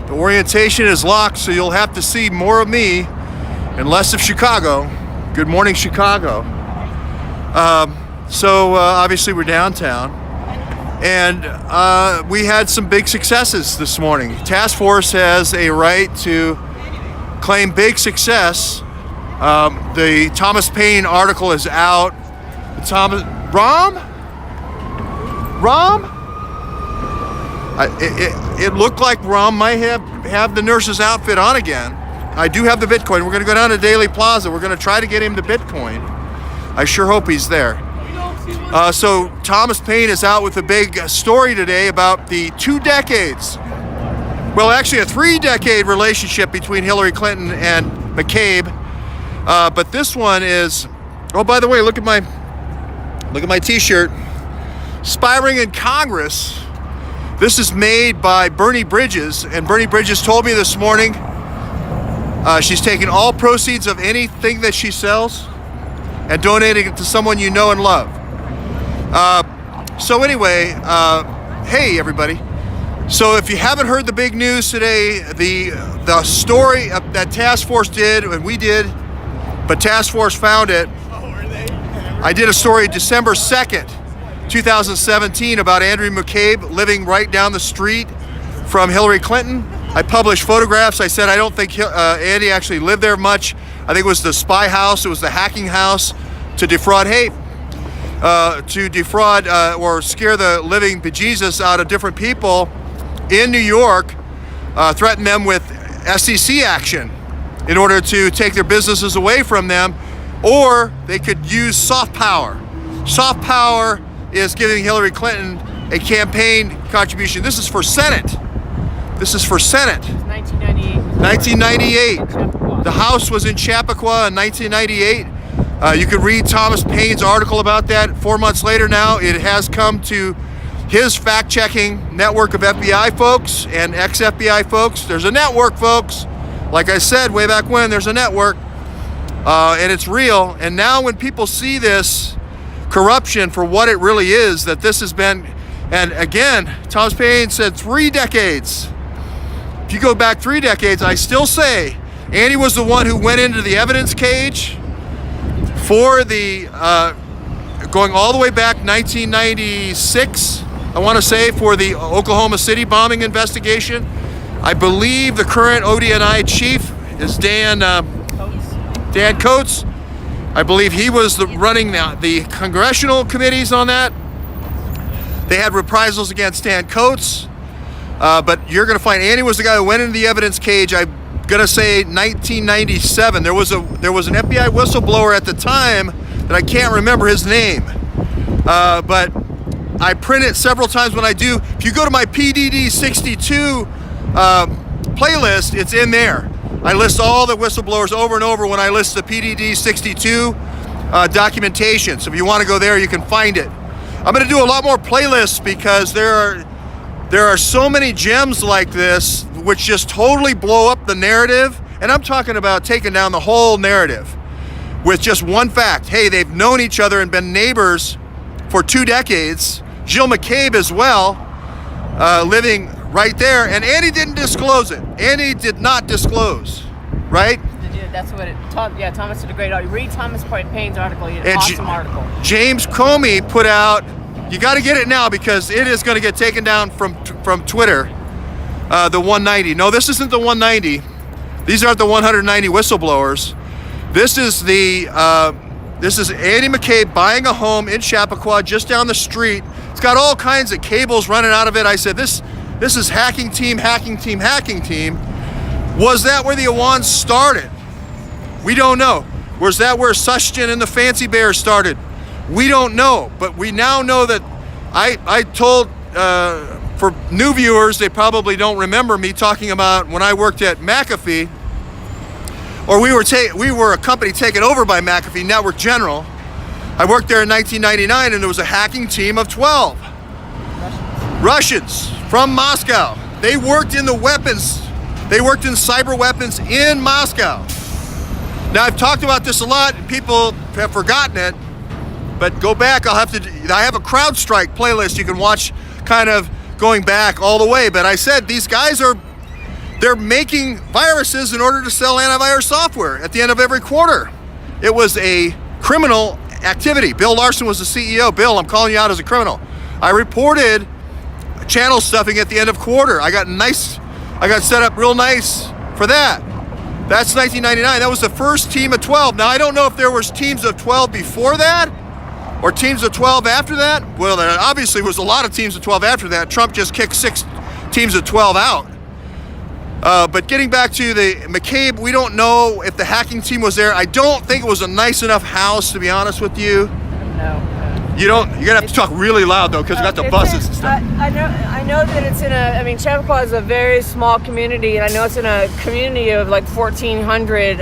The orientation is locked, so you'll have to see more of me and less of Chicago. Good morning, Chicago. Obviously we're downtown, and we had some big successes this morning. Task Force has a right to claim big success. The Thomas Paine article is out. Rom? It looked like Rom might have the nurse's outfit on again. I do have the Bitcoin. We're going to go down to Daily Plaza. We're going to try to get him the Bitcoin. I sure hope he's there. So Thomas Paine is out with a big story today about the 2 decades, well, actually a 3-decade relationship between Hillary Clinton and McCabe. But this one is, oh, by the way, look at my t-shirt. Aspiring in Congress. This is made by Bernie Bridges, and Bernie Bridges told me this morning she's taking all proceeds of anything that she sells and donating it to someone you know and love. Hey everybody. So if you haven't heard the big news today, the story that Task Force did, and we did, but Task Force found it. I did a story December 2nd, 2017 about Andrew McCabe living right down the street from Hillary Clinton. I published photographs. I said I don't think Andy actually lived there much. I think it was the spy house, it was the hacking house to defraud or scare the living bejesus out of different people in New York, threaten them with SEC action in order to take their businesses away from them, or they could use soft power. Soft power is giving Hillary Clinton a campaign contribution. This is for Senate. 1998. The House was in Chappaqua in 1998. You can read Thomas Paine's article about that. 4 months later now, it has come to his fact-checking network of FBI folks and ex-FBI folks. There's a network, folks. Like I said way back when, there's a network, and it's real. And now when people see this corruption for what it really is, that this has been, and again, Thomas Paine said 3 decades. If you go back 3 decades, I still say Andy was the one who went into the evidence cage for the, going all the way back 1996, I want to say, for the Oklahoma City bombing investigation. I believe the current ODNI chief is Dan Coates. I believe he was running the congressional committees on that. They had reprisals against Dan Coates, but you're going to find Andy was the guy who went into the evidence cage. I'm going to say 1997. There was an FBI whistleblower at the time that I can't remember his name, but I print it several times when I do. If you go to my PDD 62 playlist, it's in there. I list all the whistleblowers over and over when I list the PDD 62 documentation. So if you want to go there, you can find it. I'm going to do a lot more playlists because there are so many gems like this which just totally blow up the narrative. And I'm talking about taking down the whole narrative with just one fact. Hey, they've known each other and been neighbors for 2 decades. Jill McCabe as well, living right there, and Andy didn't disclose it. Andy did not disclose, right? That's what Thomas did a great article. Read Thomas Paine's article. He did an awesome article. James Comey put out, you got to get it now because it is going to get taken down from Twitter, the 190. No, this isn't the 190. These aren't the 190 whistleblowers. This is Andy McCabe buying a home in Chappaqua just down the street. It's got all kinds of cables running out of it. I said, this is hacking team. Was that where the Awans started? We don't know. Was that where Sushkin and the Fancy Bears started? We don't know. But we now know that I told, for new viewers, they probably don't remember me talking about when I worked at McAfee, or we were a company taken over by McAfee Network General. I worked there in 1999, and there was a hacking team of 12 Russians from Moscow. They worked in the weapons. They worked in cyber weapons in Moscow. Now, I've talked about this a lot, and people have forgotten it, but go back. I have a CrowdStrike playlist you can watch, kind of going back all the way. But I said these guys are they're making viruses in order to sell antivirus software at the end of every quarter. It was a criminal activity. Bill Larson was the CEO. Bill, I'm calling you out as a criminal. I reported channel stuffing at the end of quarter. I got set up real nice for that. That's 1999. That was the first team of 12. Now, I don't know if there was teams of 12 before that or teams of 12 after that. Well, there obviously was a lot of teams of 12 after that. Trump just kicked 6 teams of 12 out. But getting back to the McCabe, we don't know if the hacking team was there. I don't think it was a nice enough house, to be honest with you. No. You're gonna have to talk really loud though, because we got the buses and stuff. I know that it's in Chappaqua is a very small community, and I know it's in a community of like 1,400,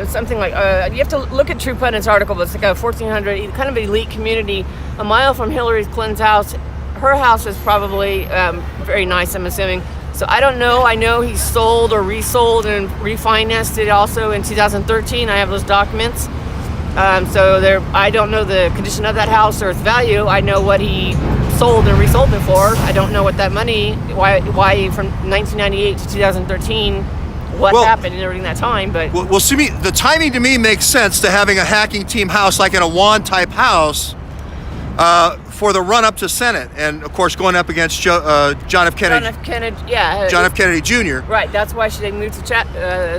something like, you have to look at True Pundit's article, but it's like a 1,400, kind of elite community, a mile from Hillary Clinton's house. Her house is probably very nice, I'm assuming. So I don't know. I know he sold or resold and refinanced it also in 2013. I have those documents. I don't know the condition of that house or its value. I know what he sold and resold it for. I don't know what that money, why from 1998 to 2013, what happened during that time. But well, see, the timing to me makes sense to having a hacking team house like in a Juan type house for the run up to Senate, and of course going up against John F. Kennedy. John F. Kennedy Jr. Right. That's why they moved to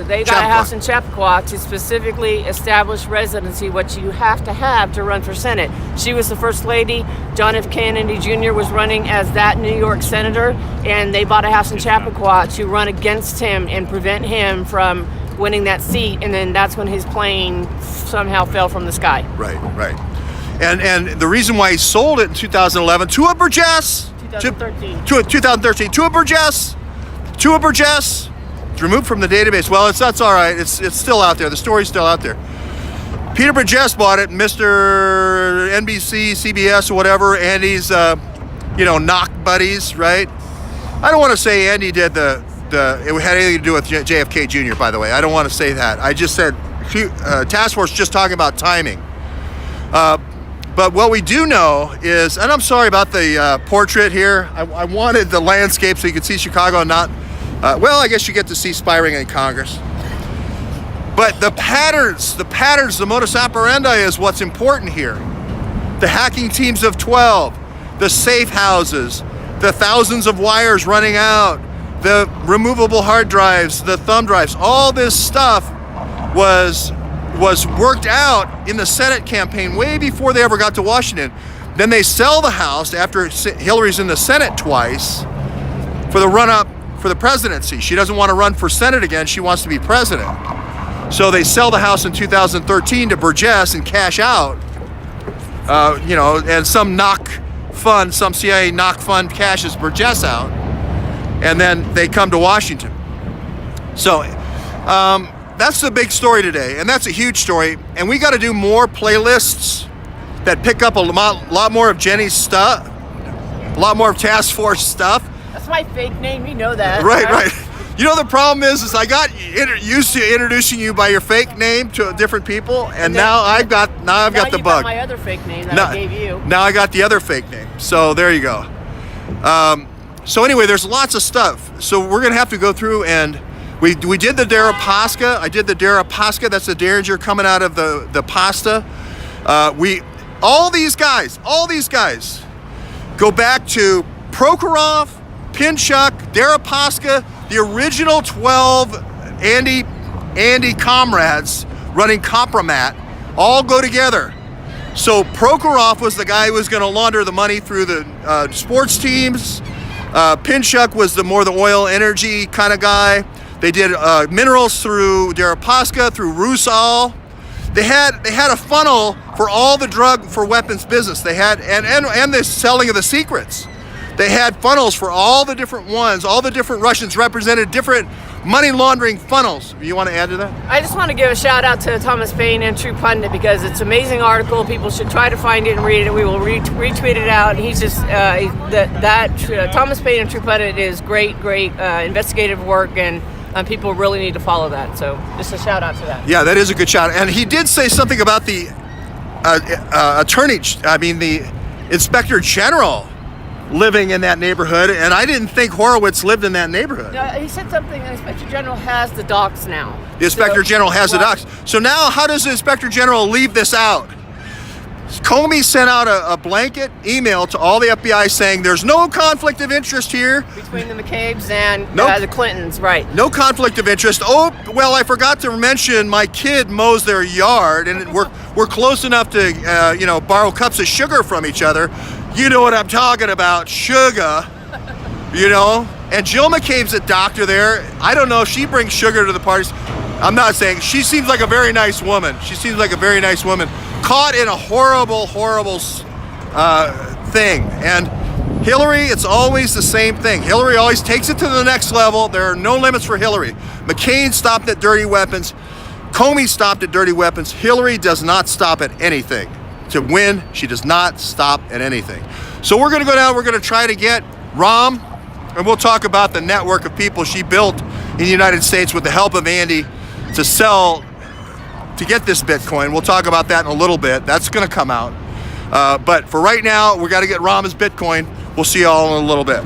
they got a house in Chappaqua to specifically establish residency, what you have to run for Senate. She was the first lady. John F. Kennedy Jr. was running as that New York senator, and they bought a house in Chappaqua to run against him and prevent him from winning that seat. And then that's when his plane somehow fell from the sky. Right. And the reason why he sold it in 2011 to a Burgess, 2013, to a Burgess, it's removed from the database. Well, that's all right. It's still out there. The story's still out there. Peter Burgess bought it. Mr. NBC, CBS, or whatever. Andy's, knock buddies, right? I don't want to say Andy did it had anything to do with JFK Jr. By the way, I don't want to say that. I just said task force just talking about timing. But what we do know is, and I'm sorry about the portrait here. I wanted the landscape so you could see Chicago and not, I guess you get to see Spiring in Congress. But the patterns, the modus operandi is what's important here. The hacking teams of 12, the safe houses, the thousands of wires running out, the removable hard drives, the thumb drives, all this stuff was worked out in the Senate campaign way before they ever got to Washington. Then they sell the House after Hillary's in the Senate twice for the run-up for the presidency. She doesn't want to run for Senate again. She wants to be president. So they sell the House in 2013 to Burgess and cash out, and some CIA knock fund cashes Burgess out, and then they come to Washington. So, that's the big story today, and that's a huge story. And we got to do more playlists that pick up a lot more of Jenny's stuff, a lot more of Task Force stuff. That's my fake name, you know that. Right. You know, the problem is I got used to introducing you by your fake name to different people, and now I've got the bug. Got my other fake name that I gave you. Now I got the other fake name. So there you go. So anyway, there's lots of stuff. So we're gonna have to go through and. We did the Deripaska. I did the Deripaska. That's the Derringer coming out of the pasta. All these guys go back to Prokhorov, Pinchuk, Deripaska, the original 12 Andy comrades running Compromat, all go together. So Prokhorov was the guy who was going to launder the money through the sports teams. Pinchuk was the oil energy kind of guy. They did minerals through Deripaska, through Rusal. They had a funnel for all the drug for weapons business. They had and the selling of the secrets. They had funnels for all the different ones. All the different Russians represented different money laundering funnels. You want to add to that? I just want to give a shout out to Thomas Paine and True Pundit because it's an amazing article. People should try to find it and read it. We will retweet it out. He's just Thomas Paine and True Pundit is great investigative work, and people really need to follow that. So just a shout out to that. Yeah, that is a good shout. And he did say something about the the Inspector General living in that neighborhood, and I didn't think Horowitz lived in that neighborhood. He said something, the Inspector General has the docs now. The Inspector General has the docs. So now how does the Inspector General leave this out? Comey sent out a blanket email to all the FBI saying there's no conflict of interest here. Between the McCabes and Nope. the Clintons, right. No conflict of interest. Oh, well, I forgot to mention my kid mows their yard, and we're close enough to, borrow cups of sugar from each other. You know what I'm talking about, sugar, And Jill McCabe's a doctor there. I don't know if she brings sugar to the parties. I'm not saying. She seems like a very nice woman. Caught in a horrible, horrible thing. And Hillary, it's always the same thing. Hillary always takes it to the next level. There are no limits for Hillary. McCain stopped at dirty weapons. Comey stopped at dirty weapons. Hillary does not stop at anything. To win, she does not stop at anything. So we're going to go down. We're going to try to get Rahm, and we'll talk about the network of people she built in the United States with the help of Andy to get this Bitcoin. We'll talk about that in a little bit. That's going to come out. But for right now, we got to get Rahm's Bitcoin. We'll see you all in a little bit.